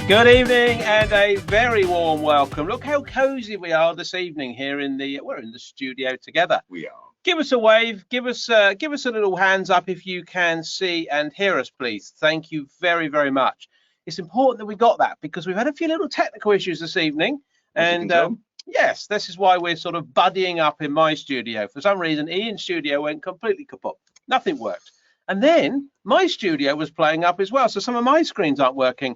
Good evening and a very warm welcome. Look how cozy we are this evening here we're in the studio together. We are. Give us a wave, give us a little hands up if you can see and hear us, please. Thank you very, very much. It's important that we got that because we've had a few little technical issues this evening. And yes, this is why we're sort of buddying up in my studio. For some reason, Ian's studio went completely kaput. Nothing worked. And then my studio was playing up as well. So some of my screens aren't working.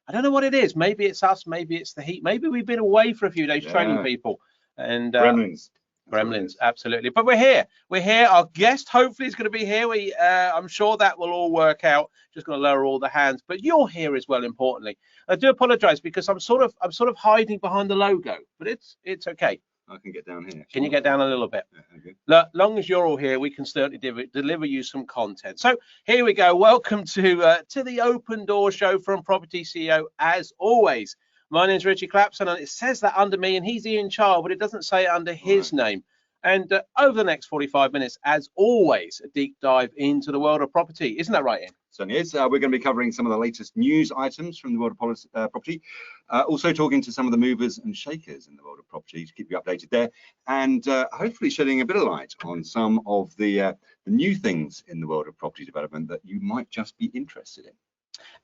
I don't know what it is. Maybe it's us. Maybe it's the heat. Maybe we've been away for a few days training people. And Gremlins, absolutely. But we're here. We're here. Our guest hopefully is going to be here. I'm sure that will all work out. Just going to lower all the hands. But you're here as well. Importantly, I do apologise because I'm sort of hiding behind the logo. But it's okay. I can get down here. Can you get down a little bit? Yeah, okay. Look, long as you're all here, we can certainly deliver you some content. So here we go. Welcome to the Open Door Show from Property CEO. As always, my name is Richie Clapson, and it says that under me, and he's Ian Child, but it doesn't say it under his name. And over the next 45 minutes, as always, a deep dive into the world of property. Isn't that right, Ian? Certainly is. We're going to be covering some of the latest news items from the world of property. Also talking to some of the movers and shakers in the world of property to keep you updated there. And hopefully shedding a bit of light on some of the new things in the world of property development that you might just be interested in.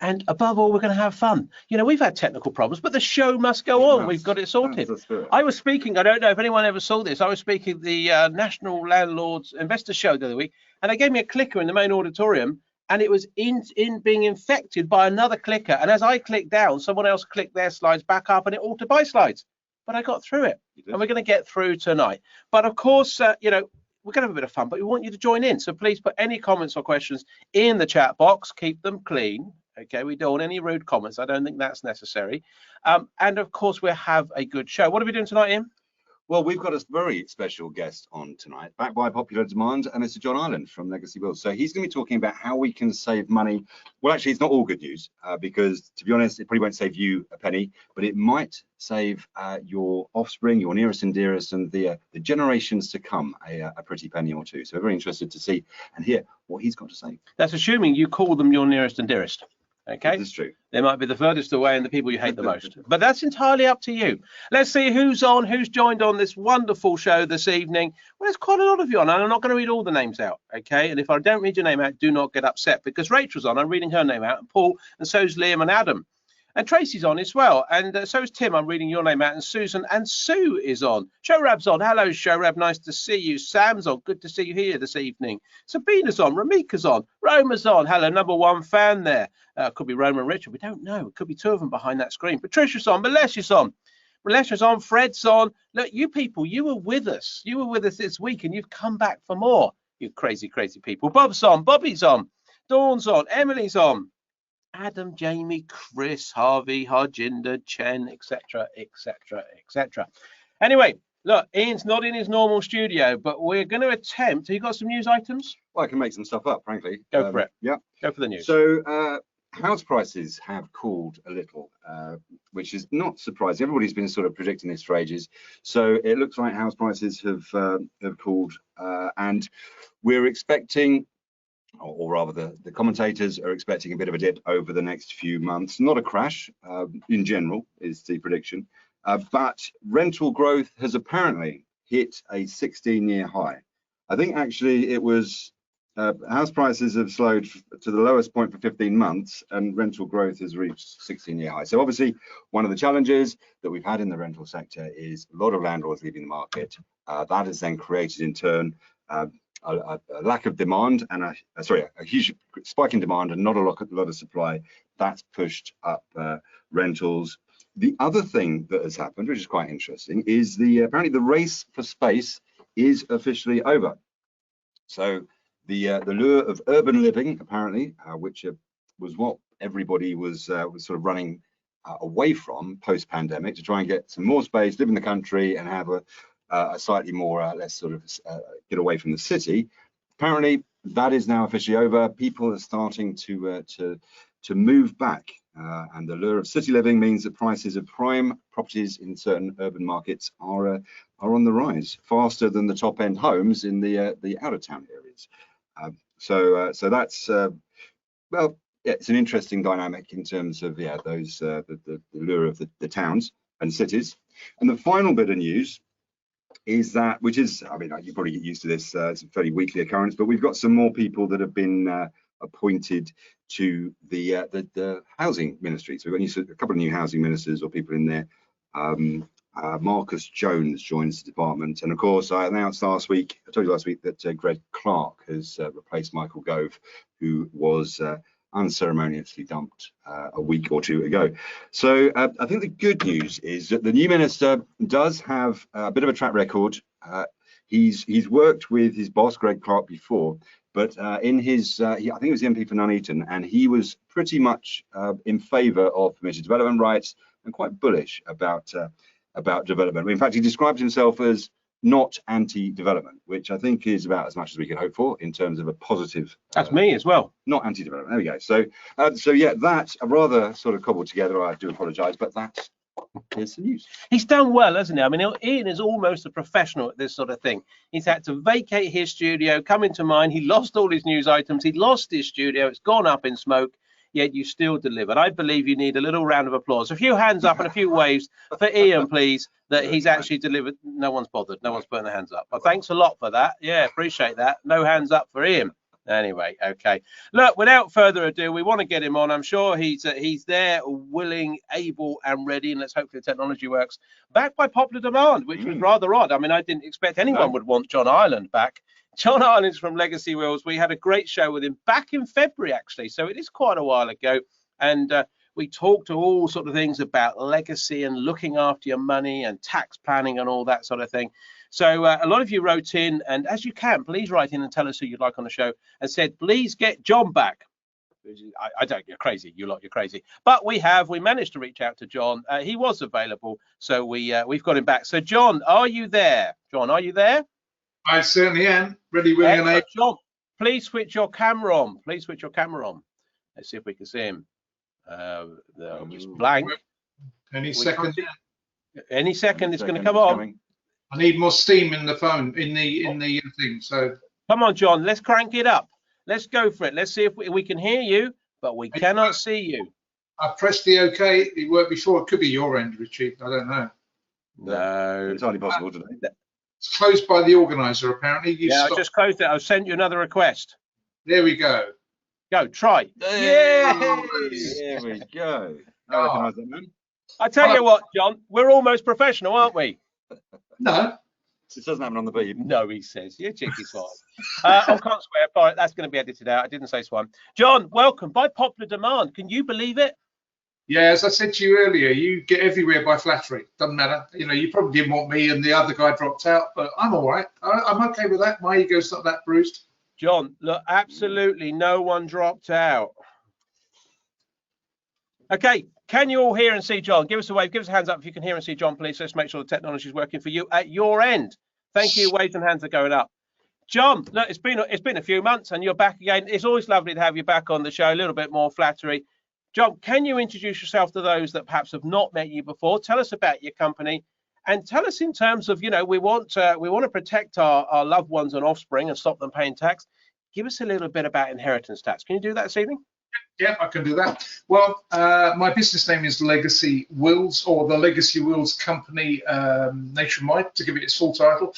And above all, we're going to have fun. You know, we've had technical problems, but the show must go on. We've got it sorted. I was speaking, I don't know if anyone ever saw this, I was speaking at the National Landlords Investor Show the other week, and they gave me a clicker in the main auditorium, and it was in being infected by another clicker. And as I clicked down, someone else clicked their slides back up, and it altered my slides. But I got through it, and we're going to get through tonight. But of course, you know, we're going to have a bit of fun, but we want you to join in. So please put any comments or questions in the chat box. Keep them clean. Okay, we don't want any rude comments. I don't think that's necessary. And of course, we'll have a good show. What are we doing tonight, Ian? Well, we've got a very special guest on tonight, backed by popular demand, and Mr. John Ireland from Legacy Wills. So he's going to be talking about how we can save money. Well, actually, it's not all good news because, to be honest, it probably won't save you a penny, but it might save your offspring, your nearest and dearest, and the generations to come a pretty penny or two. So we're very interested to see and hear what he's got to say. That's assuming you call them your nearest and dearest. Okay, that's true. They might be the furthest away and the people you hate the most, but that's entirely up to you. Let's see who's joined on this wonderful show this evening. Well, there's quite a lot of you on, and I'm not going to read all the names out, okay? And if I don't read your name out, do not get upset, because Rachel's on, I'm reading her name out, and Paul, and so's Liam and Adam. And Tracy's on as well, and so is Tim. I'm reading your name out, and Susan and Sue is on. Showrab's on. Hello, Showrab. Nice to see you. Sam's on. Good to see you here this evening. Sabina's on. Ramika's on. Roma's on. Hello, #1 fan there. Could be Roma and Richard. We don't know. It could be two of them behind that screen. Patricia's on. Melessia's on. Melessia's on. Fred's on. Look, you people, you were with us. You were with us this week, and you've come back for more. You crazy, crazy people. Bob's on. Bobby's on. Dawn's on. Emily's on. Adam, Jamie, Chris, Harvey, Harjinder, Chen, etc., etc., etc. Anyway, look, Ian's not in his normal studio, but we're going to attempt. Have you got some news items? Well, I can make some stuff up, frankly. Go for it. Yeah. Go for the news. So house prices have cooled a little, which is not surprising. Everybody's been sort of predicting this for ages. So it looks like house prices have cooled, and we're expecting, or rather the commentators are expecting a bit of a dip over the next few months. Not a crash in general is the prediction, but rental growth has apparently hit a 16-year high. I think actually it was house prices have slowed to the lowest point for 15 months and rental growth has reached 16-year high. So obviously one of the challenges that we've had in the rental sector is a lot of landlords leaving the market. That has then created in turn a lack of demand and a huge spike in demand and not a lot of supply. That's pushed up rentals. The other thing that has happened, which is quite interesting, is apparently the race for space is officially over. So the lure of urban living, apparently, which was what everybody was sort of running away from post-pandemic, to try and get some more space, live in the country, and have a slightly more less sort of get away from the city. Apparently that is now officially over. People are starting to move back, and the lure of city living means that prices of prime properties in certain urban markets are on the rise faster than the top end homes in the out of town areas. So that's well, it's an interesting dynamic in terms of those the lure of the towns and cities. And the final bit of news is that, which is, I mean, you probably get used to this, it's a fairly weekly occurrence, but we've got some more people that have been appointed to the housing ministry. So we've got a couple of new housing ministers or people in there. Marcus Jones joins the department, and of course I announced last week, I told you last week that Greg Clark has replaced Michael Gove, who was unceremoniously dumped a week or two ago. So I think the good news is that the new minister does have a bit of a track record. He's worked with his boss Greg Clark before, but in his I think he was the MP for Nuneaton, and he was pretty much in favour of permitted development rights and quite bullish about development. In fact, he described himself as not anti-development, which I think is about as much as we can hope for in terms of a positive. That's me as well. Not anti-development. There we go. So yeah, that's a rather sort of cobbled together. I do apologise, but that is the news. He's done well, hasn't he? I mean, Ian is almost a professional at this sort of thing. He's had to vacate his studio, come into mine. He lost all his news items. He lost his studio. It's gone up in smoke. Yet you still delivered. I believe you need a little round of applause. A few hands up and a few waves for Ian, please, that he's actually delivered. No one's bothered. No one's putting their hands up. But thanks a lot for that. Yeah, appreciate that. No hands up for Ian. Anyway, okay. Look, without further ado, we want to get him on. I'm sure he's there, willing, able, and ready. And let's hope the technology works. Backed by popular demand, which was rather odd. I mean, I didn't expect anyone would want John Ireland back. John Ireland's from Legacy Wills. We had a great show with him back in February, actually. So it is quite a while ago. And we talked to all sort of things about legacy and looking after your money and tax planning and all that sort of thing. So a lot of you wrote in, and as you can, please write in and tell us who you'd like on the show, and said, please get John back. I don't, you're crazy. You lot, you're crazy. But we managed to reach out to John. He was available. So we've got him back. So John, are you there? John, are you there? I certainly am. Ready, willing, and able. John, please switch your camera on. Please switch your camera on. Let's see if we can see him. Just blank. Any second. Any second, it's going to come on. I need more steam in the phone, in the thing. So come on, John. Let's crank it up. Let's go for it. Let's see if we can hear you, but we cannot see you. I pressed the OK. It worked before. It could be your end, Richie. I don't know. No, it's hardly possible today. It's closed by the organizer, apparently. I just closed it. I've sent you another request. There we go. Go, try. Yeah. There we go. I recognise that man. I tell you what, John, we're almost professional, aren't we? No. This doesn't happen on the beam. No, he says. You're cheeky swine. I can't swear. All right, that's going to be edited out. I didn't say swine. John, welcome. By popular demand. Can you believe it? Yeah, as I said to you earlier, you get everywhere by flattery. Doesn't matter. You know, you probably didn't want me and the other guy dropped out, but I'm all right. I'm okay with that. My ego's not that bruised. John, look, absolutely no one dropped out. Okay, can you all hear and see John? Give us a wave. Give us a hands up if you can hear and see John, please. Let's make sure the technology is working for you at your end. Thank you. Waves and hands are going up. John, look, it's been a few months and you're back again. It's always lovely to have you back on the show. A little bit more flattery. John, can you introduce yourself to those that perhaps have not met you before? Tell us about your company and tell us in terms of, you know, we want to protect our loved ones and offspring and stop them paying tax. Give us a little bit about inheritance tax. Can you do that this evening? Yeah, I can do that. Well, my business name is Legacy Wills, or the Legacy Wills Company nationwide, to give it its full title.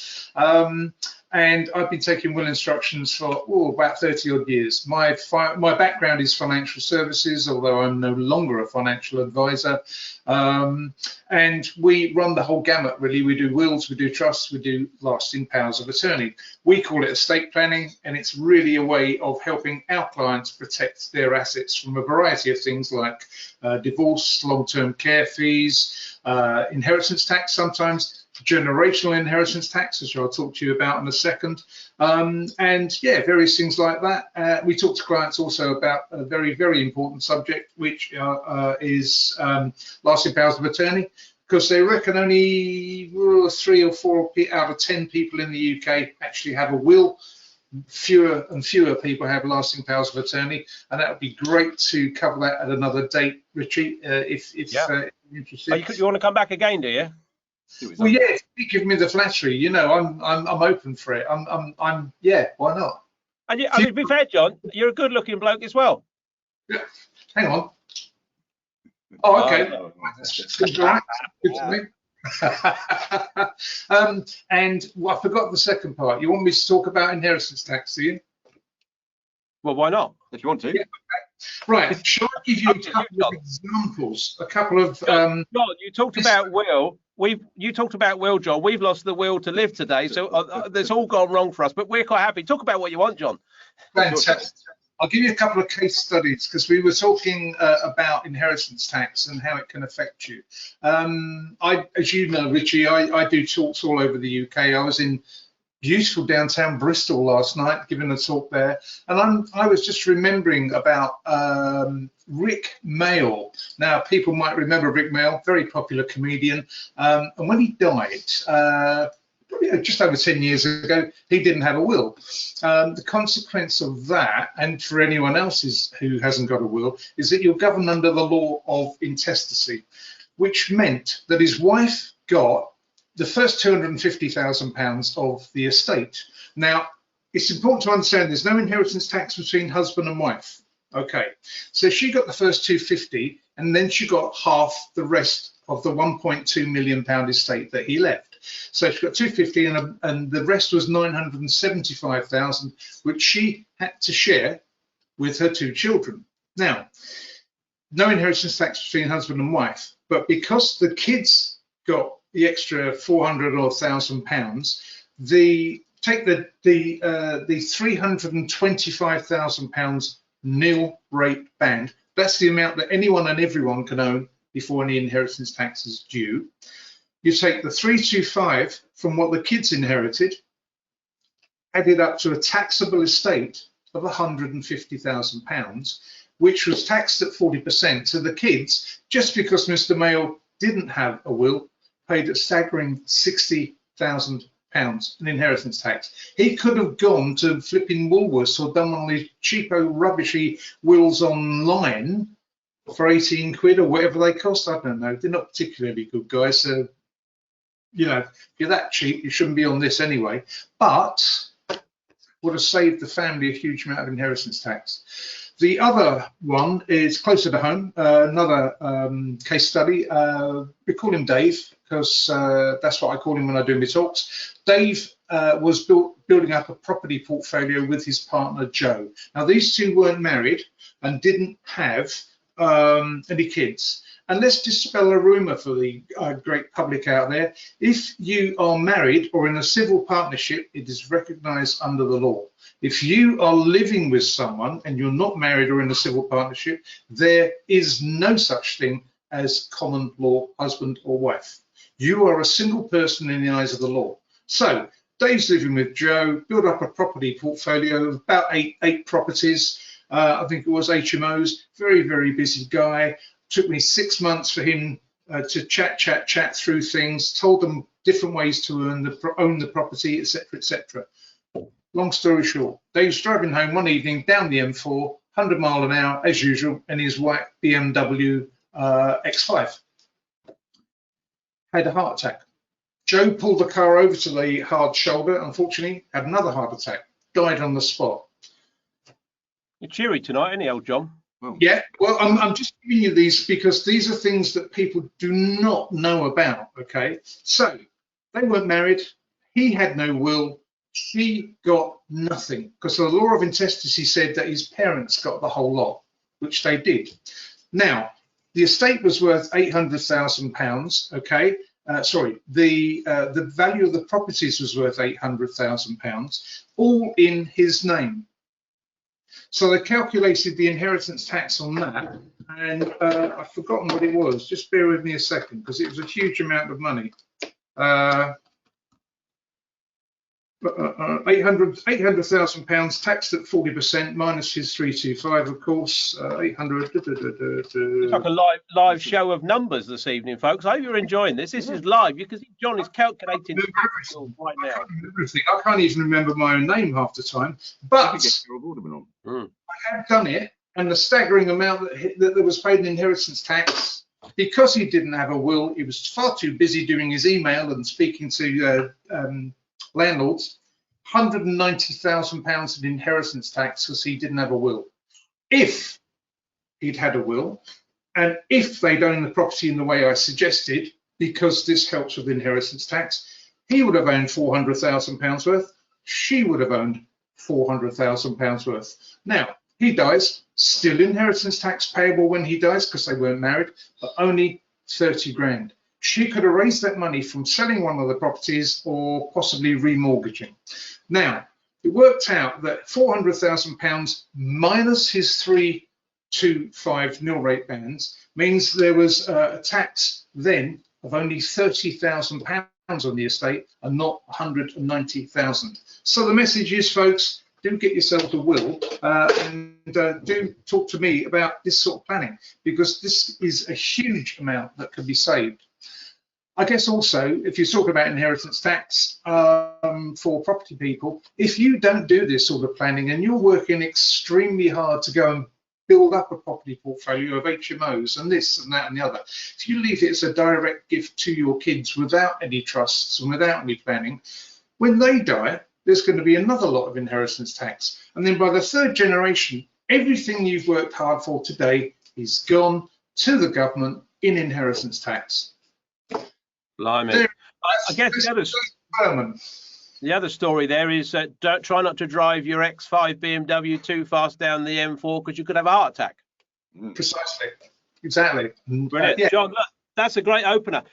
And I've been taking will instructions for about 30 odd years. My background is financial services, although I'm no longer a financial advisor. And we run the whole gamut, really. We do wills, we do trusts, we do lasting powers of attorney. We call it estate planning, and it's really a way of helping our clients protect their assets from a variety of things like divorce, long-term care fees, inheritance tax sometimes, generational inheritance tax, which I'll talk to you about in a second, and yeah, various things like that. We talk to clients also about a very, very important subject, which is lasting powers of attorney, because they reckon only 3 or 4 out of 10 people in the UK actually have a will. Fewer and fewer people have lasting powers of attorney, and that would be great to cover that at another date, Richie, if you're interested. You want to come back again, do you? Well, yeah, if you give me the flattery, you know, I'm open for it. I'm yeah, why not? And I mean, to be fair, John, you're a good-looking bloke as well. Yeah. Hang on. Oh, okay. Oh, Seems all right. Good to me. And I forgot the second part. You want me to talk about inheritance tax, do you? well, why not? If you want to. Yeah. Right. Shall I give you a couple of examples? A couple of. John, you talked about will. You talked about will, John. We've lost the will to live today, so it's all gone wrong for us. But we're quite happy. Talk about what you want, John. Fantastic. I'll give you a couple of case studies because we were talking about inheritance tax and how it can affect you. As you know, Richie, I do talks all over the UK. I was in beautiful downtown Bristol last night giving a talk there, and I was just remembering about Rick Mail. Now, people might remember Rick Mail, very popular comedian, and when he died, just over 10 years ago, he didn't have a will. The consequence of that, and for anyone else who hasn't got a will, is that you're governed under the law of intestacy, which meant that his wife got the first £250,000 of the estate. Now, it's important to understand there's no inheritance tax between husband and wife. Okay, so she got the first 250, and then she got half the rest of the £1.2 million estate that he left. So she got 250, and the rest was 975,000, which she had to share with her two children. Now, no inheritance tax between husband and wife, but because the kids got the extra 400 or £1,000, take the £325,000 nil rate band. That's the amount that anyone and everyone can own before any inheritance tax is due. You take the 325 from what the kids inherited, add it up to a taxable estate of £150,000, which was taxed at 40%. So the kids, just because Mr. Mail didn't have a will, paid a staggering £60,000 in inheritance tax. He could have gone to flipping Woolworths or done one of these cheapo, rubbishy wills online for 18 quid or whatever they cost. I don't know. They're not particularly good, guys. So, you know, if you're that cheap, you shouldn't be on this anyway. But would have saved the family a huge amount of inheritance tax. The other one is closer to home, another case study. We call him Dave because that's what I call him when I do my talks. Dave was building up a property portfolio with his partner, Joe. Now, these two weren't married and didn't have any kids. And let's dispel a rumor for the great public out there. If you are married or in a civil partnership, it is recognized under the law. If you are living with someone and you're not married or in a civil partnership, there is no such thing as common law husband or wife. You are a single person in the eyes of the law. So Dave's living with Joe, built up a property portfolio of about eight properties. I think it was HMOs, very, very busy guy. Took me 6 months for him to chat through things, told them different ways to own the property, etc., etc. Long story short, Dave's driving home one evening down the M4, 100 miles an hour as usual, in his white BMW X5. Had a heart attack. Joe pulled the car over to the hard shoulder, unfortunately, had another heart attack, died on the spot. You're cheery tonight, ain't you, old John? Well, yeah, well, I'm just giving you these because these are things that people do not know about, okay? So they weren't married. He had no will. She got nothing because the law of intestacy said that his parents got the whole lot, which they did. Now, the estate was worth £800,000, okay? The value of the properties was worth £800,000, all in his name. So they calculated the inheritance tax on that, and I've forgotten what it was. Just bear with me a second, because it was a huge amount of money. £800,000 taxed at 40% minus his 325, of course. 800. It's like a live show of numbers this evening, folks. I hope you're enjoying this. This is live because John is calculating right now. I can't even remember my own name half the time. But I have done it, and the staggering amount that was paid in inheritance tax, because he didn't have a will, he was far too busy doing his email and speaking to landlords, £190,000 in inheritance tax because he didn't have a will. If he'd had a will, and if they'd owned the property in the way I suggested, because this helps with inheritance tax, he would have owned £400,000 worth, she would have owned £400,000 worth. Now, he dies, still inheritance tax payable when he dies because they weren't married, but only 30 grand. She could have raised that money from selling one of the properties or possibly remortgaging. Now, it worked out that £400,000 minus his 3 to 5 nil rate bands means there was a tax then of only £30,000 on the estate and not 190,000. So the message is, folks, do get yourself a will and do talk to me about this sort of planning, because this is a huge amount that could be saved. I guess also, if you're talking about inheritance tax for property people, if you don't do this sort of planning and you're working extremely hard to go and build up a property portfolio of HMOs and this and that and the other, if you leave it as a direct gift to your kids without any trusts and without any planning, when they die, there's going to be another lot of inheritance tax. And then by the third generation, everything you've worked hard for today is gone to the government in inheritance tax. Blimey. I guess the other story there is don't try not to drive your X5 BMW too fast down the M4 because you could have a heart attack. Precisely. Exactly. Brilliant. Yeah. John, look, that's a great opener.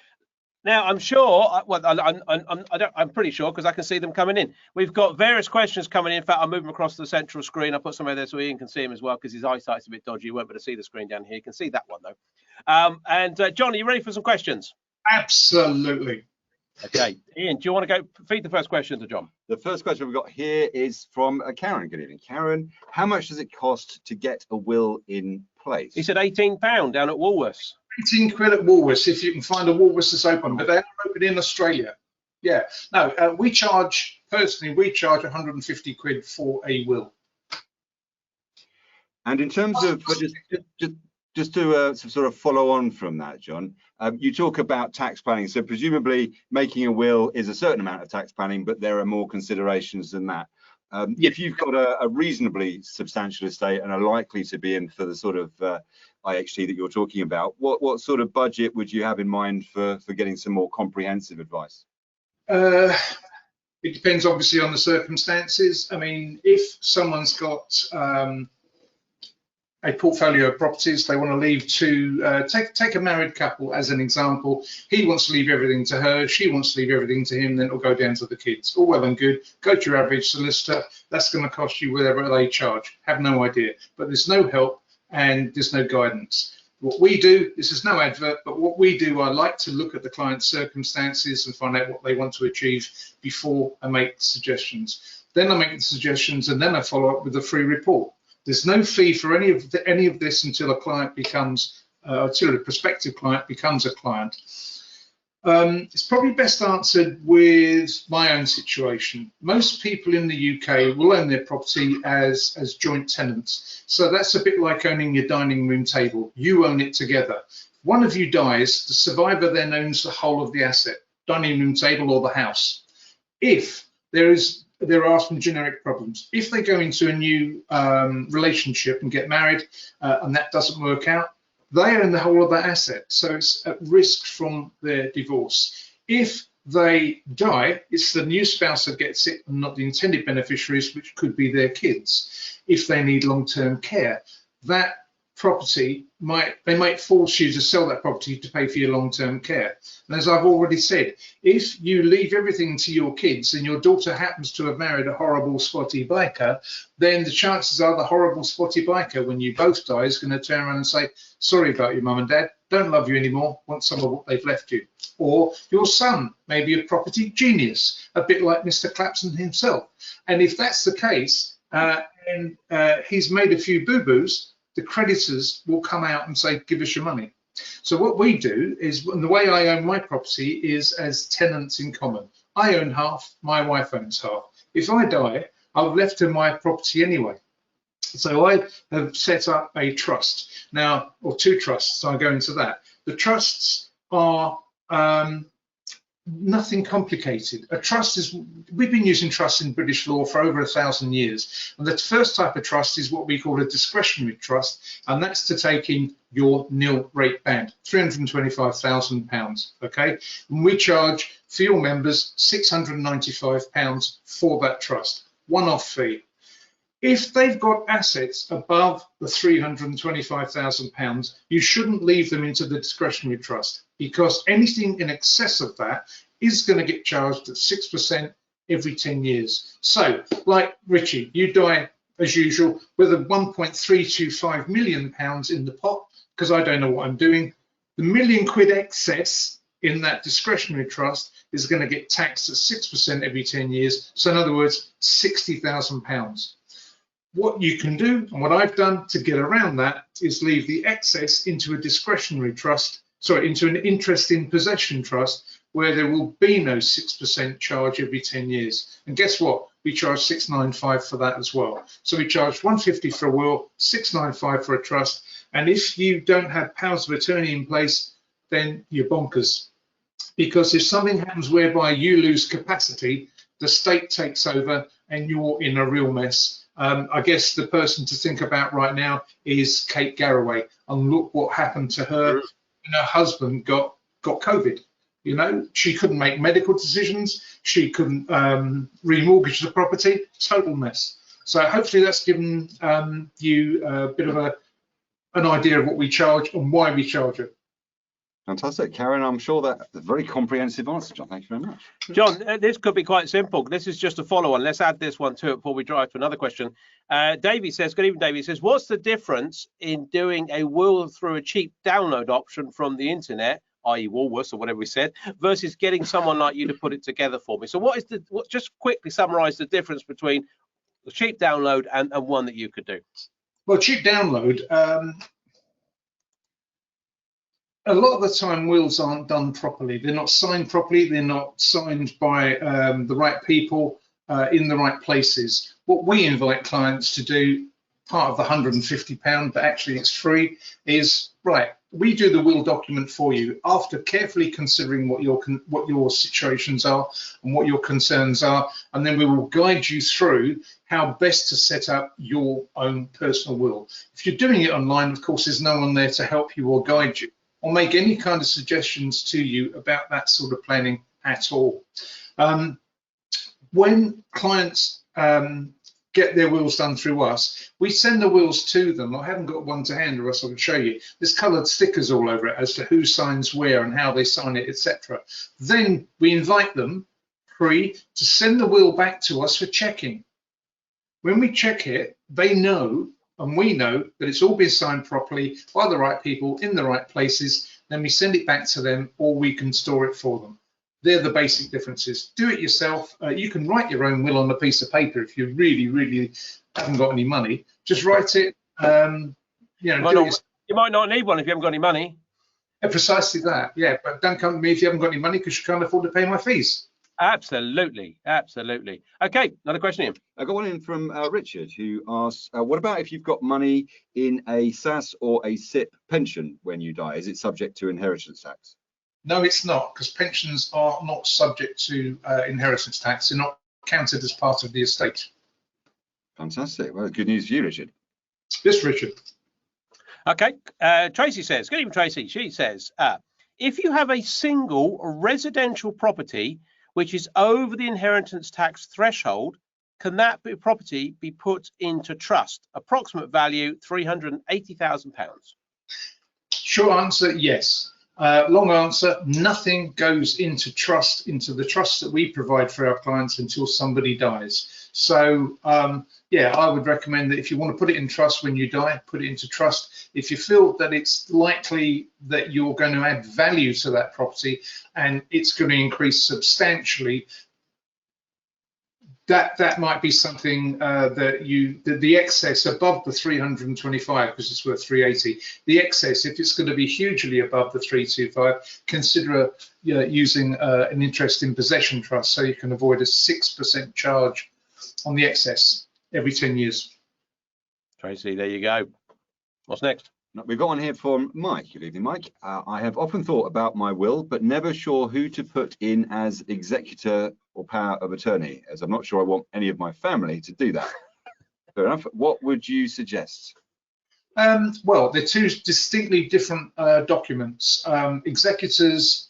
Now, I'm sure, well, I'm pretty sure because I can see them coming in. We've got various questions coming in. In fact, I'll move them across to the central screen. I'll put some over there so Ian can see them as well because his eyesight's a bit dodgy. You won't be able to see the screen down here. You can see that one, though. John, are you ready for some questions? Absolutely. Okay. Ian, do you want to go feed the first question to John? The first question we've got here is from Karen. Good evening, Karen. How much does it cost to get a will in place? He said £18 down at Woolworths. 18 quid at Woolworths if you can find a Woolworths that's open, but they are open in Australia. Yeah. No, we charge 150 quid for a will. And in terms of just to sort of follow on from that, John, you talk about tax planning. So presumably making a will is a certain amount of tax planning, but there are more considerations than that. If you've got a reasonably substantial estate and are likely to be in for the sort of IHT that you're talking about, what sort of budget would you have in mind for getting some more comprehensive advice? It depends obviously on the circumstances. I mean, if someone's got a portfolio of properties they want to leave to take a married couple as an example. He wants to leave everything to her, she wants to leave everything to him, then it'll go down to the kids. All well and good. Go to your average solicitor. That's going to cost you whatever they charge. Have no idea. But there's no help and there's no guidance. What we do, this is no advert, but what we do, I like to look at the client's circumstances and find out what they want to achieve before I make suggestions. Then I make the suggestions and then I follow up with a free report. There's no fee for any of this until a client becomes, until a prospective client becomes a client. It's probably best answered with my own situation. Most people in the UK will own their property as joint tenants. So that's a bit like owning your dining room table. You own it together. One of you dies, the survivor then owns the whole of the asset, dining room table or the house. If there are some generic problems. If they go into a new relationship and get married and that doesn't work out, they own the whole of that asset. So it's at risk from their divorce. If they die, it's the new spouse that gets it and not the intended beneficiaries, which could be their kids. If they need long-term care, that property they might force you to sell that property to pay for your long-term care. And as I've already said, if you leave everything to your kids and your daughter happens to have married a horrible spotty biker, then the chances are the horrible spotty biker, when you both die, is going to turn around and say, sorry about your mum and dad, don't love you anymore, want some of what they've left you. Or your son may be a property genius, a bit like Mr. Clapson himself. And if that's the case, and he's made a few boo-boos, the creditors will come out and say, give us your money. So what we do is, and the way I own my property is as tenants in common. I own half, my wife owns half. If I die, I've left her my property anyway. So I have set up a trust now, or two trusts, so I go into that. The trusts are nothing complicated. A trust is, we've been using trusts in British law for over 1,000 years. And the first type of trust is what we call a discretionary trust. And that's to take in your nil rate band, £325,000, okay? And we charge for your members £695 for that trust, one-off fee. If they've got assets above the £325,000, you shouldn't leave them into the discretionary trust, because anything in excess of that is going to get charged at 6% every 10 years. So, like Richie, you die as usual with a £1.325 million in the pot, because I don't know what I'm doing. The £1,000,000 excess in that discretionary trust is going to get taxed at 6% every 10 years. So in other words, £60,000. What you can do, and what I've done to get around that, is leave the excess into a discretionary trust, sorry, into an interest in possession trust, where there will be no 6% charge every 10 years. And guess what? We charge £695 for that as well. So we charge £150 for a will, £695 for a trust. And if you don't have powers of attorney in place, then you're bonkers. Because if something happens whereby you lose capacity, the state takes over and you're in a real mess. I guess the person to think about right now is Kate Garraway, and look what happened to her when her husband got COVID. You know, she couldn't make medical decisions, she couldn't remortgage the property, total mess. So hopefully that's given you a bit of an idea of what we charge and why we charge it. Fantastic, Karen. I'm sure that's a very comprehensive answer, John. Thank you very much. John, this could be quite simple. This is just a follow-on. Let's add this one to it before we drive to another question. Davey says, good evening, Davey. He says, what's the difference in doing a will through a cheap download option from the internet, i.e. Woolworths or whatever we said, versus getting someone like you to put it together for me? So just quickly summarize the difference between the cheap download and one that you could do. Well, cheap download, a lot of the time wills aren't done properly. They're not signed properly. They're not signed by the right people in the right places. What we invite clients to do, part of the £150, but actually it's free, is, right, we do the will document for you after carefully considering what your situations are and what your concerns are, and then we will guide you through how best to set up your own personal will. If you're doing it online, of course, there's no one there to help you or guide you or make any kind of suggestions to you about that sort of planning at all. When clients get their wills done through us, we send the wills to them. I haven't got one to hand, or else I would show you. There's coloured stickers all over it as to who signs where and how they sign it, etc. Then we invite them free to send the will back to us for checking. When we check it, they know, and we know, that it's all been signed properly by the right people in the right places. Then we send it back to them, or we can store it for them. They're the basic differences. Do it yourself. You can write your own will on a piece of paper if you really, really haven't got any money. Just write it. You might not need one if you haven't got any money. Yeah, precisely that. Yeah, but don't come to me if you haven't got any money, because you can't afford to pay my fees. Absolutely, absolutely. Okay, another question in. I got one in from Richard, who asks, what about if you've got money in a SAS or a SIP pension when you die? Is it subject to inheritance tax? No, it's not, because pensions are not subject to inheritance tax. They're not counted as part of the estate. Fantastic. Well, good news for you, Richard. Yes, Richard. Okay, Tracy says, good evening, Tracy. She says, if you have a single residential property which is over the inheritance tax threshold, can that property be put into trust? Approximate value, £380,000. Short answer, yes. Long answer, nothing goes into trust, into the trust that we provide for our clients until somebody dies. So yeah, I would recommend that if you want to put it in trust when you die, put it into trust. If you feel that it's likely that you're going to add value to that property and it's going to increase substantially, that might be something that the excess above the 325, because it's worth 380, the excess, if it's going to be hugely above the 325, consider using an interest in possession trust, so you can avoid a 6% charge on the excess every 10 years. Tracy, there you go. What's next? We've got one here from Mike. Good evening, Mike. I have often thought about my will, but never sure who to put in as executor or power of attorney, as I'm not sure I want any of my family to do that. Fair enough. What would you suggest? Well, they're two distinctly different documents. Executors,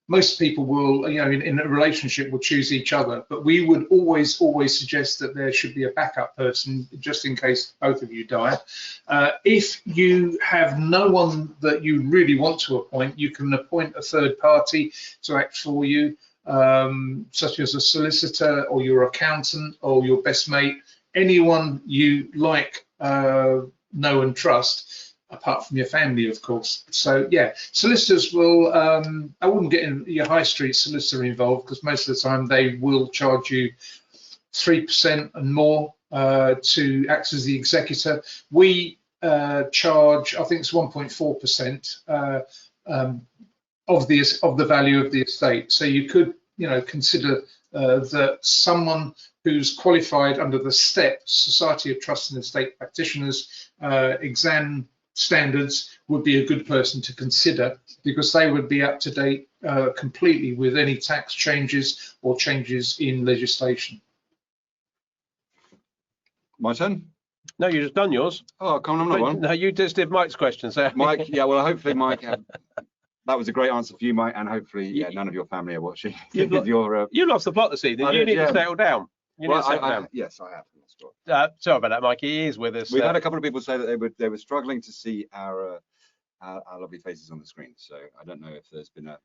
most people will, in a relationship will choose each other, but we would always suggest that there should be a backup person just in case both of you die. If you have no one that you really want to appoint, you can appoint a third party to act for you, such as a solicitor or your accountant or your best mate, anyone you like, know and trust, apart from your family, of course. So yeah, solicitors will, I wouldn't get your high street solicitor involved, because most of the time they will charge you 3% and more to act as the executor. We charge, I think it's 1.4% of the value of the estate. So you could, consider that someone who's qualified under the STEP, Society of Trust and Estate Practitioners exam standards, would be a good person to consider, because they would be up to date completely with any tax changes or changes in legislation. My turn? No, you just done yours. Oh, come on, another one. No, you just did Mike's question. So Mike, yeah, well, hopefully, Mike, that was a great answer for you, Mike, and hopefully, yeah, none of your family are watching. You lost the plot this evening. You need to settle down. Yes, I have. Sorry about that, Mike. He is with us. We've had a couple of people say that they were struggling to see our lovely faces on the screen. So I don't know if there's been a.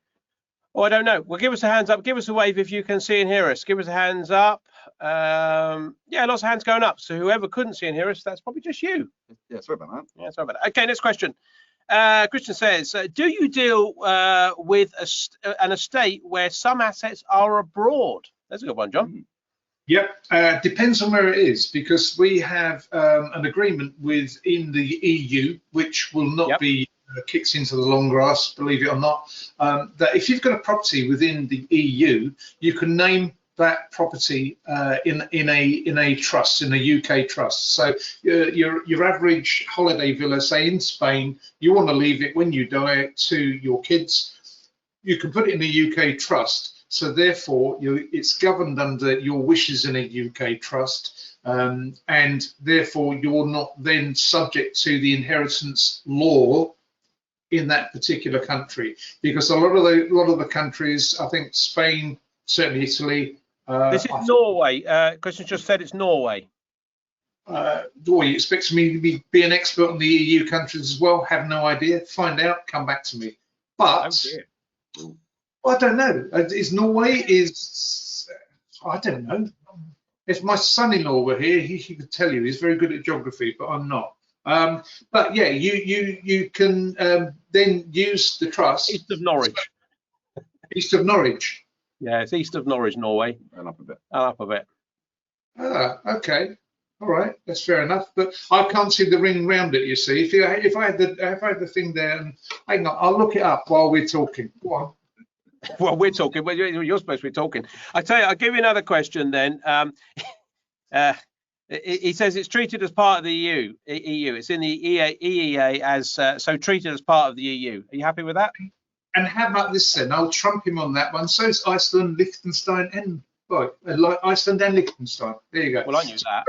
Oh, I don't know. Well, give us a hands up. Give us a wave if you can see and hear us. Give us a hands up. Yeah, lots of hands going up. So whoever couldn't see and hear us, that's probably just you. Yeah, sorry about that. Yeah, sorry about that. Okay, next question. Christian says, do you deal with an estate where some assets are abroad? That's a good one, John. Yep, depends on where it is, because we have an agreement within the EU, which will not be kicked into the long grass, believe it or not, that if you've got a property within the EU, you can name that property in a trust, in a UK trust. So your average holiday villa, say in Spain, you want to leave it when you die to your kids, you can put it in a UK trust. So therefore, it's governed under your wishes in a UK trust, and therefore you're not then subject to the inheritance law in that particular country. Because a lot of the countries, I think Spain, certainly Italy. This is Norway. Christian just said it's Norway. You expect me to be an expert on the EU countries as well? Have no idea. Find out. Come back to me. But. I don't know. Is Norway I don't know. If my son-in-law were here, he could tell you. He's very good at geography, but I'm not. But yeah, you can then use the trust. East of Norwich. East of Norwich. Yeah, it's east of Norwich, Norway. And up a bit. Up a bit. Ah, okay. All right, that's fair enough. But I can't see the ring round it. You see, if I had the thing there, and hang on, I'll look it up while we're talking. Go on. Well, we're talking. Well, you're supposed to be talking. I tell you, I'll give you another question then. He says it's treated as part of the EU. It's in the EEA as so treated as part of the EU. Are you happy with that? And how about this then? I'll trump him on that one. So it's Iceland, Liechtenstein, and Iceland and Liechtenstein. There you go. Well, I knew that.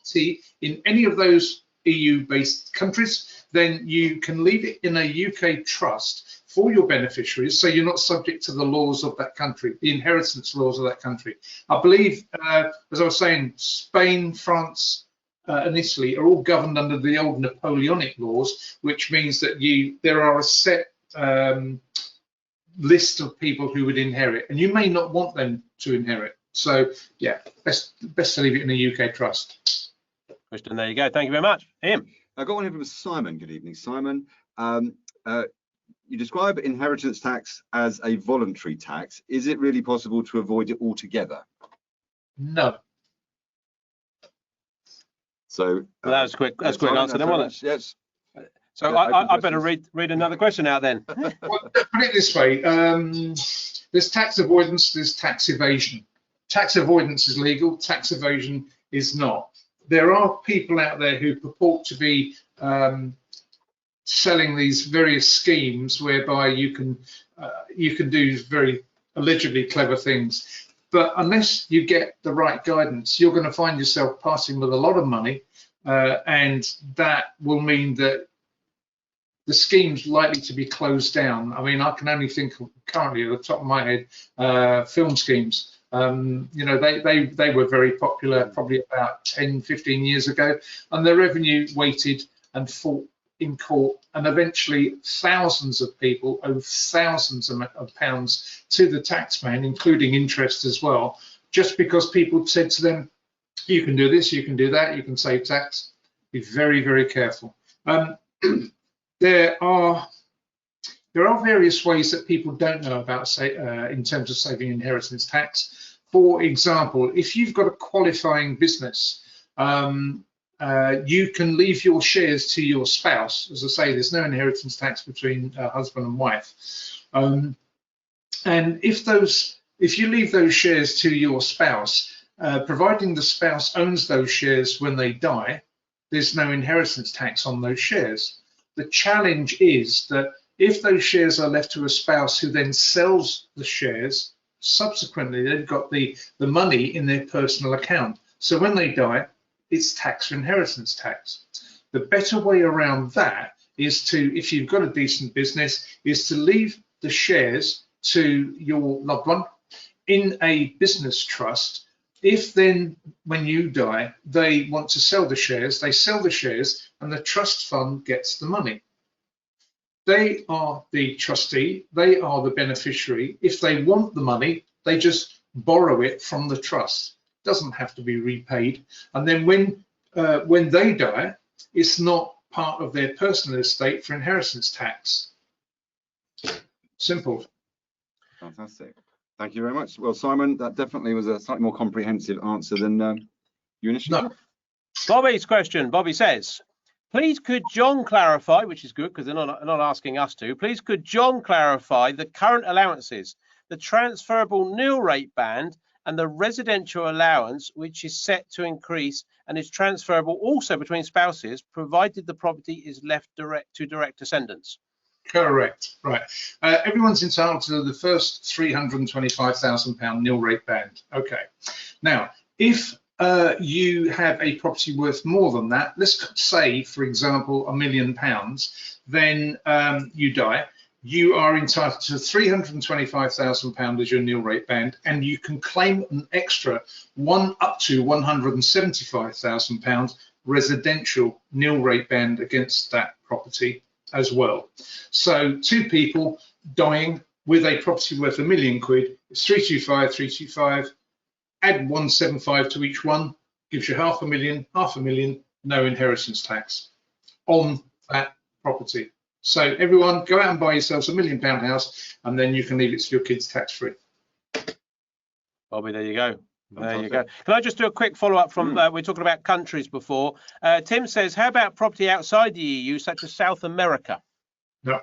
See, in any of those EU-based countries, then you can leave it in a UK trust for your beneficiaries, so you're not subject to the laws of that country, the inheritance laws of that country. I believe, as I was saying, Spain, France, and Italy are all governed under the old Napoleonic laws, which means that there are a set list of people who would inherit, and you may not want them to inherit. So yeah, best to leave it in a UK trust. Christian, there you go. Thank you very much. Ian. I got one here from Simon. Good evening, Simon. You describe inheritance tax as a voluntary tax. Is it really possible to avoid it altogether? No. So that was quick. That's a quick answer, then, wasn't it? Yes. So I better read another question out then. Well, put it this way: there's tax avoidance, there's tax evasion. Tax avoidance is legal. Tax evasion is not. There are people out there who purport to be selling these various schemes whereby you can do very allegedly clever things. But unless you get the right guidance, you're going to find yourself parting with a lot of money, and that will mean that the scheme's likely to be closed down. I mean, I can only think of currently at the top of my head, film schemes. You know, they were very popular probably about 10, 15 years ago, and the revenue waited and fought in court, and eventually thousands of people owe thousands of pounds to the taxman, including interest as well, just because people said to them, you can do this, you can do that, you can save tax. Be very, very careful. There are various ways that people don't know about, in terms of saving inheritance tax. For example, if you've got a qualifying business, you can leave your shares to your spouse. As I say, there's no inheritance tax between husband and wife. And if you leave those shares to your spouse, providing the spouse owns those shares when they die, there's no inheritance tax on those shares. The challenge is that if those shares are left to a spouse who then sells the shares, subsequently they've got the money in their personal account. So when they die, it's tax for inheritance tax. The better way around that is to, if you've got a decent business, is to leave the shares to your loved one in a business trust. If then, when you die, they want to sell the shares, they sell the shares and the trust fund gets the money. They are the trustee, they are the beneficiary. If they want the money, they just borrow it from the trust. It doesn't have to be repaid. And then when they die, it's not part of their personal estate for inheritance tax. Simple. Fantastic. Thank you very much. Well, Simon, that definitely was a slightly more comprehensive answer than you initially did. Bobby's question. Bobby says, please could John clarify, which is good because they're not asking us to, please could John clarify the current allowances, the transferable nil rate band and the residential allowance, which is set to increase and is transferable also between spouses, provided the property is left to direct descendants. Correct, right. Everyone's entitled to the first £325,000 nil rate band. Okay. Now, if you have a property worth more than that, let's say, for example, £1 million, then you die. You are entitled to £325,000 as your nil rate band, and you can claim an extra up to £175,000 residential nil rate band against that property as well. So two people dying with a property worth £1 million, it's 325, 325, add 175 to each one, gives you half a million, no inheritance tax on that property. So everyone, go out and buy yourselves £1 million house, and then you can leave it to your kids tax-free. Bobby, there you go. There you go. Can I just do a quick follow-up from, we were talking about countries before. Tim says, how about property outside the EU, such as South America? No,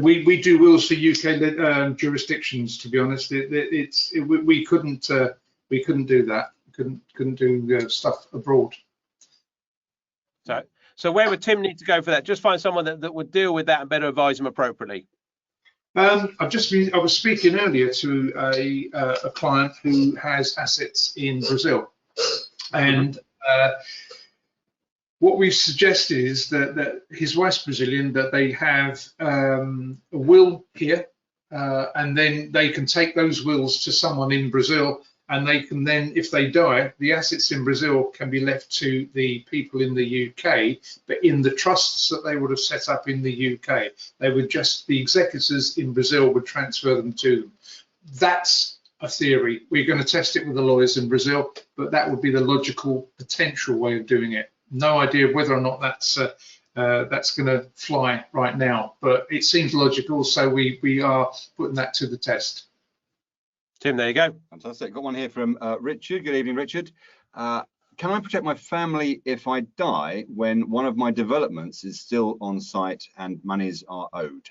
we do wills for UK jurisdictions, to be honest. We couldn't do that. Couldn't do stuff abroad. So where would Tim need to go for that? Just find someone that would deal with that and better advise him appropriately. I was speaking earlier to a client who has assets in Brazil, and what we've suggested is that his wife's Brazilian, that they have a will here, and then they can take those wills to someone in Brazil, and they can then, if they die, the assets in Brazil can be left to the people in the UK, but in the trusts that they would have set up in the UK, the executors in Brazil would transfer them to them. That's a theory. We're going to test it with the lawyers in Brazil, but that would be the logical potential way of doing it. No idea whether or not that's going to fly right now, but it seems logical, so we are putting that to the test. Tim, there you go. Fantastic. Got one here from Richard. Good evening, Richard. Can I protect my family if I die when one of my developments is still on site and monies are owed?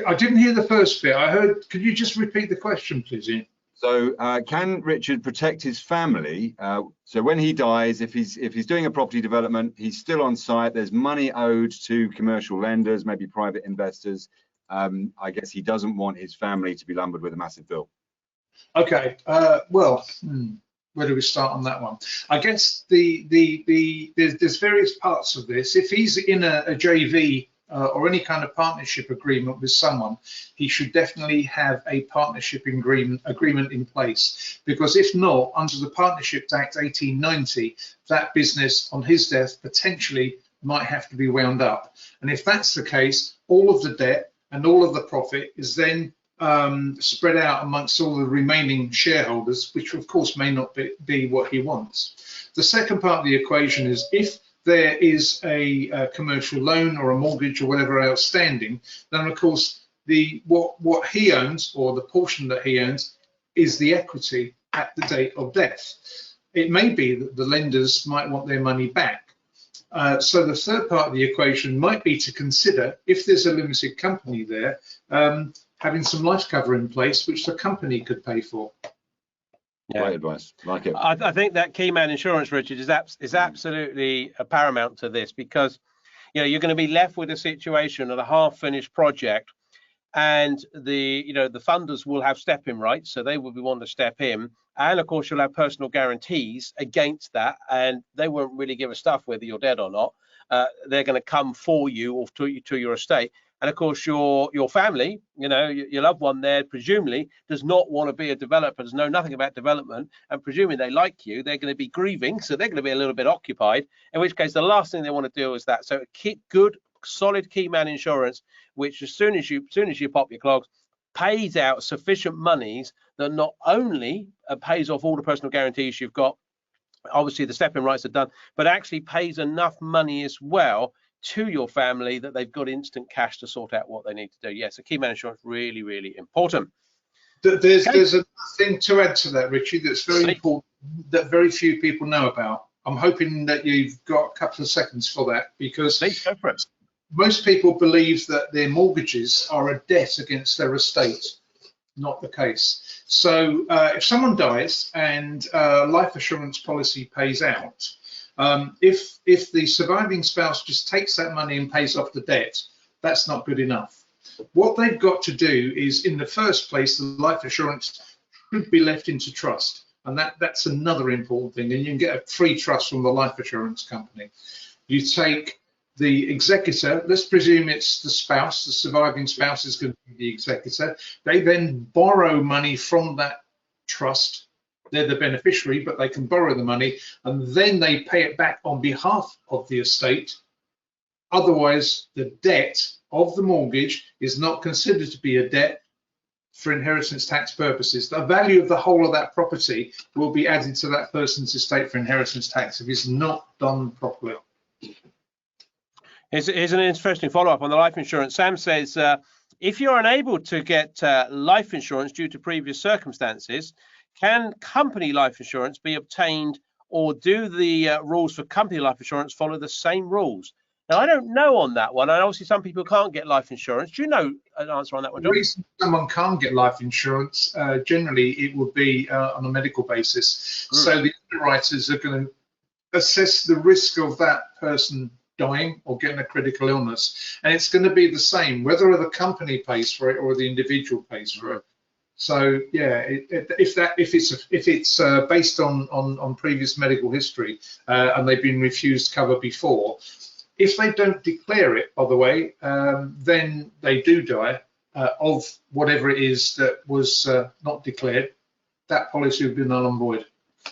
I didn't hear the first bit. I heard, could you just repeat the question, please, Ian? So can Richard protect his family? So when he dies, if he's doing a property development, he's still on site, there's money owed to commercial lenders, maybe private investors. I guess he doesn't want his family to be lumbered with a massive bill. Okay, well, where do we start on that one? I guess there's various parts of this. If he's in a JV or any kind of partnership agreement with someone, he should definitely have a partnership agreement in place, because if not, under the Partnership Act 1890, that business on his death potentially might have to be wound up. And if that's the case, all of the debt and all of the profit is then spread out amongst all the remaining shareholders, which of course may not be what he wants. The second part of the equation is if there is a commercial loan or a mortgage or whatever outstanding, then of course what he owns, or the portion that he owns, is the equity at the date of death. It may be that the lenders might want their money back. So the third part of the equation might be to consider, if there's a limited company there, having some life cover in place, which the company could pay for. Yeah. Great advice. Like it. I think that key man insurance, Richard, is absolutely paramount to this, because you're going to be left with a situation of a half-finished project, and the funders will have step-in rights, so they will be wanting to step in, and of course you'll have personal guarantees against that, and they won't really give a stuff whether you're dead or not. They're going to come for you or to your estate. And of course, your family, your loved one there, presumably does not want to be a developer, does know nothing about development, and presuming they like you, they're going to be grieving, so they're going to be a little bit occupied. In which case, the last thing they want to do is that. So keep good, solid key man insurance, which as soon as you pop your clogs, pays out sufficient monies that not only pays off all the personal guarantees you've got, obviously the step-in rights are done, but actually pays enough money as well to your family that they've got instant cash to sort out what they need to do. Yes, a key man insurance really, really important. There's a thing to add to that, Richie, that's very important, that very few people know about. I'm hoping that you've got a couple of seconds for that, because please go for it. Most people believe that their mortgages are a debt against their estate. Not the case. So if someone dies and a life assurance policy pays out, if the surviving spouse just takes that money and pays off the debt, that's not good enough. What they've got to do is, in the first place, the life assurance should be left into trust, and that's another important thing. And you can get a free trust from the life assurance company. You take the executor, let's presume it's the spouse, the surviving spouse is going to be the executor. They then borrow money from that trust. They're the beneficiary, but they can borrow the money, and then they pay it back on behalf of the estate. Otherwise, the debt of the mortgage is not considered to be a debt for inheritance tax purposes. The value of the whole of that property will be added to that person's estate for inheritance tax if it's not done properly. Here's an interesting follow-up on the life insurance. Sam says, if you're unable to get life insurance due to previous circumstances, can company life insurance be obtained, or do the rules for company life insurance follow the same rules? Now, I don't know on that one, and obviously some people can't get life insurance. Do you know an answer on that one, John? The reason someone can't get life insurance, generally it would be on a medical basis. So the underwriters are going to assess the risk of that person dying or getting a critical illness, and it's going to be the same whether the company pays for it or the individual pays for it. So yeah, if it's based on previous medical history and they've been refused cover before, if they don't declare it, by the way, then they do die of whatever it is that was not declared. That policy would be null and void.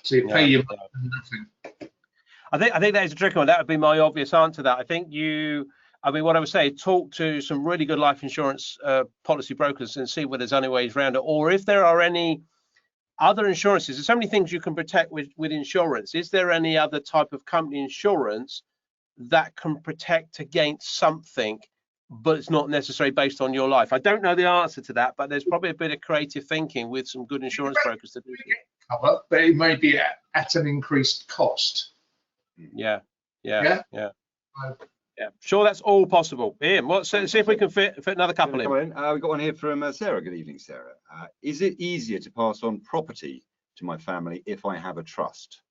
So you pay your money for nothing. I think that is a tricky one. That would be my obvious answer to that. I think what I would say, talk to some really good life insurance policy brokers and see whether there's any ways around it, or if there are any other insurances. There's so many things you can protect with insurance. Is there any other type of company insurance that can protect against something, but it's not necessarily based on your life? I don't know the answer to that, but there's probably a bit of creative thinking with some good insurance brokers to do cover, but it may be at an increased cost. Yeah. Yeah, sure, that's all possible. Ian, see if we can fit another couple in. We've got one here from Sarah. Good evening, Sarah. Is it easier to pass on property to my family if I have a trust?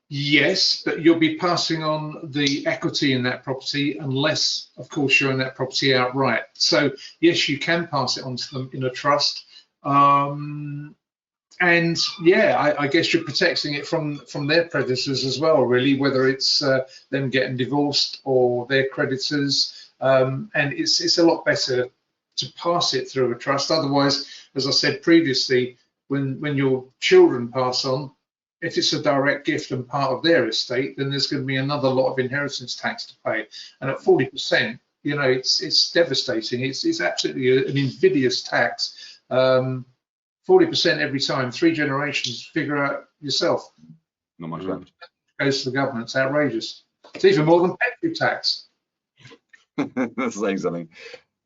Yes, but you'll be passing on the equity in that property unless, of course, you own that property outright. So yes, you can pass it on to them in a trust. And yeah, I guess you're protecting it from their creditors as well, really, whether it's them getting divorced or their creditors. And it's a lot better to pass it through a trust. Otherwise, as I said previously, when your children pass on, if it's a direct gift and part of their estate, then there's going to be another lot of inheritance tax to pay. And at 40%, you know, it's devastating. It's absolutely an invidious tax. 40% every time, 3 generations. Figure out yourself. Not much left. Goes to the government. It's outrageous. It's even more than petrol tax. That's saying something.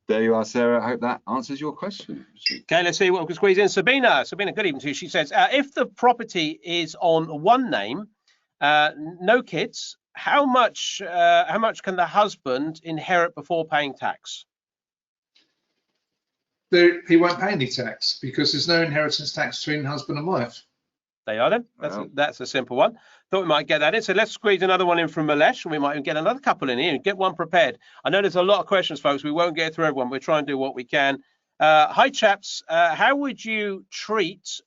There you are, Sarah. I hope that answers your question. Okay, let's see what we can squeeze in. Sabina, good evening to you. She says, if the property is on one name, no kids, how much can the husband inherit before paying tax? He won't pay any tax because there's no inheritance tax between husband and wife. There you are then. That's a simple one. Thought we might get that in. So let's squeeze another one in from Malesh, and we might get another couple in here and get one prepared. I know there's a lot of questions, folks. We won't get through everyone. We'll try and do what we can. Hi, chaps. How would you treat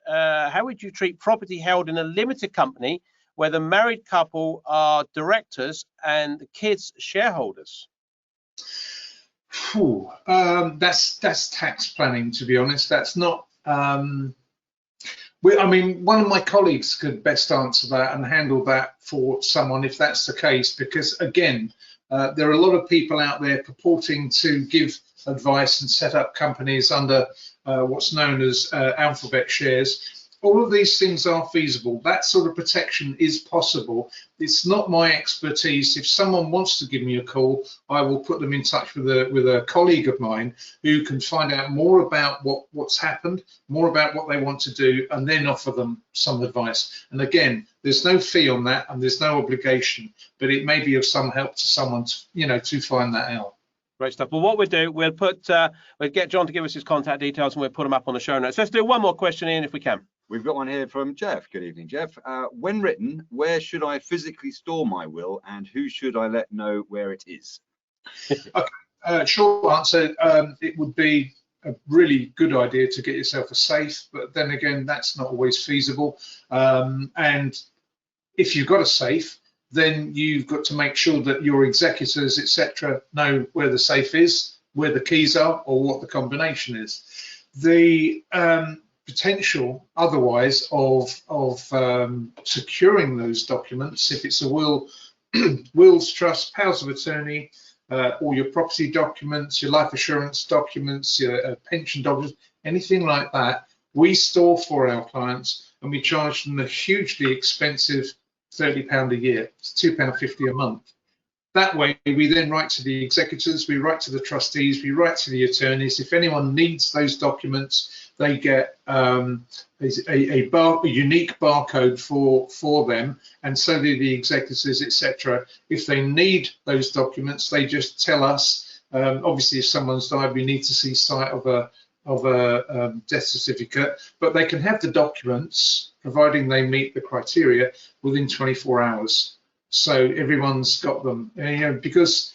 property held in a limited company where the married couple are directors and the kids shareholders? That's tax planning, to be honest. That's not. I mean, one of my colleagues could best answer that and handle that for someone if that's the case, because again, there are a lot of people out there purporting to give advice and set up companies under what's known as alphabet shares. All of these things are feasible. That sort of protection is possible. It's not my expertise. If someone wants to give me a call, I will put them in touch with a colleague of mine who can find out more about what's happened, more about what they want to do, and then offer them some advice. And again, there's no fee on that, and there's no obligation, but it may be of some help to someone, to find that out. Great stuff. Well, what we'll do, we'll get John to give us his contact details, and we'll put them up on the show notes. Let's do one more question, Ian, if we can. We've got one here from Jeff. Good evening, Jeff. When written, where should I physically store my will, and who should I let know where it is? Okay, short answer, it would be a really good idea to get yourself a safe, but then again, that's not always feasible. And if you've got a safe, then you've got to make sure that your executors, etc., know where the safe is, where the keys are, or what the combination is. The potential otherwise of securing those documents, if it's a will, wills, trust, powers of attorney, all your property documents, your life assurance documents, your pension documents, anything like that, we store for our clients, and we charge them a hugely expensive £30 a year. It's £2.50 a month. That way, we then write to the executors, we write to the trustees, we write to the attorneys. If anyone needs those documents, they get a unique barcode for them, and so do the executors, etc. If they need those documents, they just tell us. Obviously, if someone's died, we need to see sight of a death certificate, but they can have the documents, providing they meet the criteria, within 24 hours. So everyone's got them, because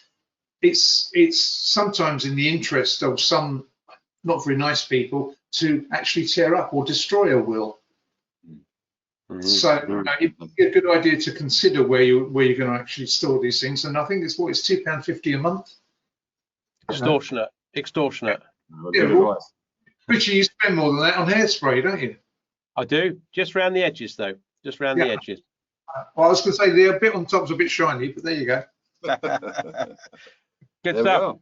it's sometimes in the interest of some not very nice people to actually tear up or destroy a will. So it'd be a good idea to consider where you're going to actually store these things. And I think it's £2.50 a month. Extortionate. Yeah, well, Richie, you spend more than that on hairspray, don't you? I do, just around the edges though, the edges. Well, I was going to say the bit on top's a bit shiny, but there you go. Good stuff.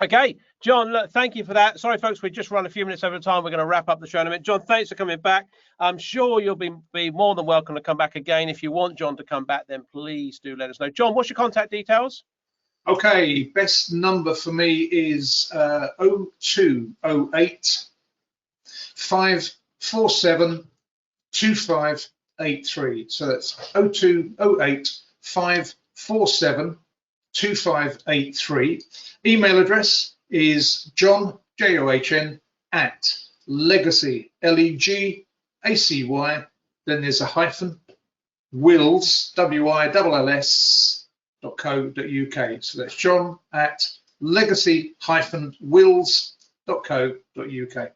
Okay, John, look, thank you for that. Sorry, folks, we just run a few minutes over time. We're going to wrap up the show in a minute. John, thanks for coming back. I'm sure you'll be more than welcome to come back again. If you want John to come back, then please do let us know. John, what's your contact details? Okay, best number for me is 0208 547 2583. So that's 0208 547 472583. Email address is John, John, at legacy, LEGACY, then there's a hyphen, wills, WILLS.co.uk. So that's John at legacy-wills.co.uk.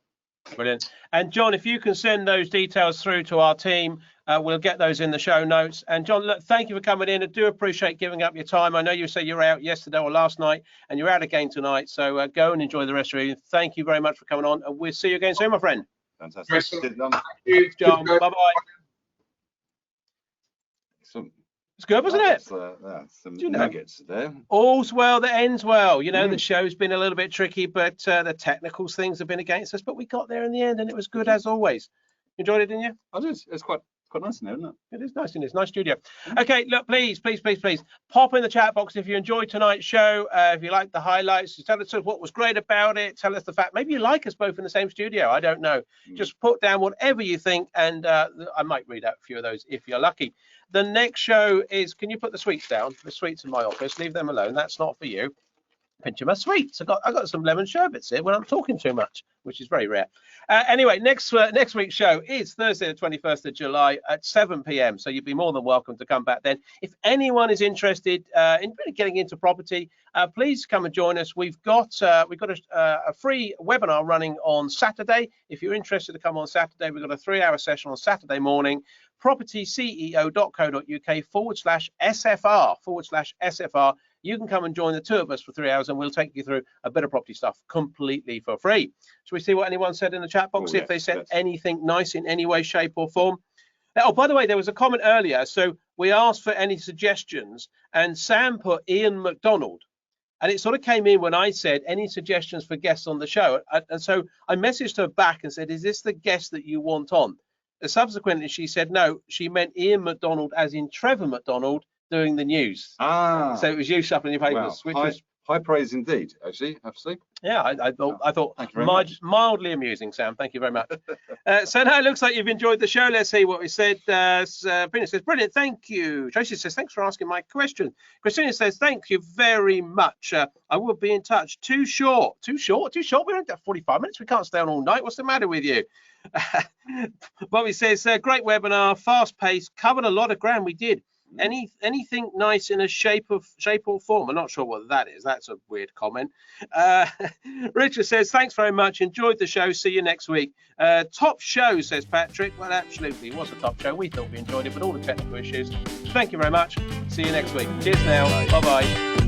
Brilliant. And John, if you can send those details through to our team, we'll get those in the show notes. And John, look, thank you for coming in. I do appreciate giving up your time. I know you said you were out yesterday or last night, and you're out again tonight. So go and enjoy the rest of your evening. Thank you very much for coming on, and we'll see you again soon, my friend. Fantastic. Thank you, John. Bye-bye. It's good, wasn't it? Some nuggets there. All's well that ends well. You know, the show's been a little bit tricky, but the technical things have been against us, but we got there in the end, and it was good as always. Enjoyed it, didn't you? I did. It's quite nice in there, isn't it? It is nice, and it's a nice studio. Okay, look, please pop in the chat box if you enjoyed tonight's show. If you like the highlights, tell us what was great about it. Tell us the fact maybe you like us both in the same studio. I don't know. Just put down whatever you think, and I might read out a few of those if you're lucky. The next show is, can you put the sweets down? The sweets in my office, leave them alone. That's not for you. Pinch of my sweets. I got some lemon sherbets here when I'm talking too much, which is very rare. Anyway, next week's show is Thursday, the 21st of July at 7 p.m. So you'd be more than welcome to come back then. If anyone is interested in really getting into property, please come and join us. We've got a free webinar running on Saturday. If you're interested to come on Saturday, we've got a 3-hour session on Saturday morning. propertyceo.co.uk/SFR. You can come and join the two of us for 3 hours, and we'll take you through a bit of property stuff completely for free. Shall we see what anyone said in the chat box? If they said anything nice in any way, shape or form. Oh, by the way, there was a comment earlier. So we asked for any suggestions, and Sam put Ian McDonald. And it sort of came in when I said any suggestions for guests on the show. And so I messaged her back and said, is this the guest that you want on? And subsequently, she said, no, she meant Ian McDonald as in Trevor McDonald doing the news. So it was you shuffling your papers. Wow. High praise indeed, actually, absolutely. Yeah, I thought mildly amusing, Sam. Thank you very much. So now it looks like you've enjoyed the show. Let's see what we said. Sabrina says, brilliant, thank you. Tracy says, thanks for asking my question. Christina says, thank you very much. I will be in touch. Too short. We're only at 45 minutes. We can't stay on all night. What's the matter with you? Bobby says, great webinar, fast paced, covered a lot of ground. We did. Anything nice in a shape or form? I'm not sure what that is. That's a weird comment. Richard says, thanks very much. Enjoyed the show. See you next week. Top show, says Patrick. Well, absolutely, it was a top show. We thought we enjoyed it, but all the technical issues. Thank you very much. See you next week. Cheers now. Bye-bye.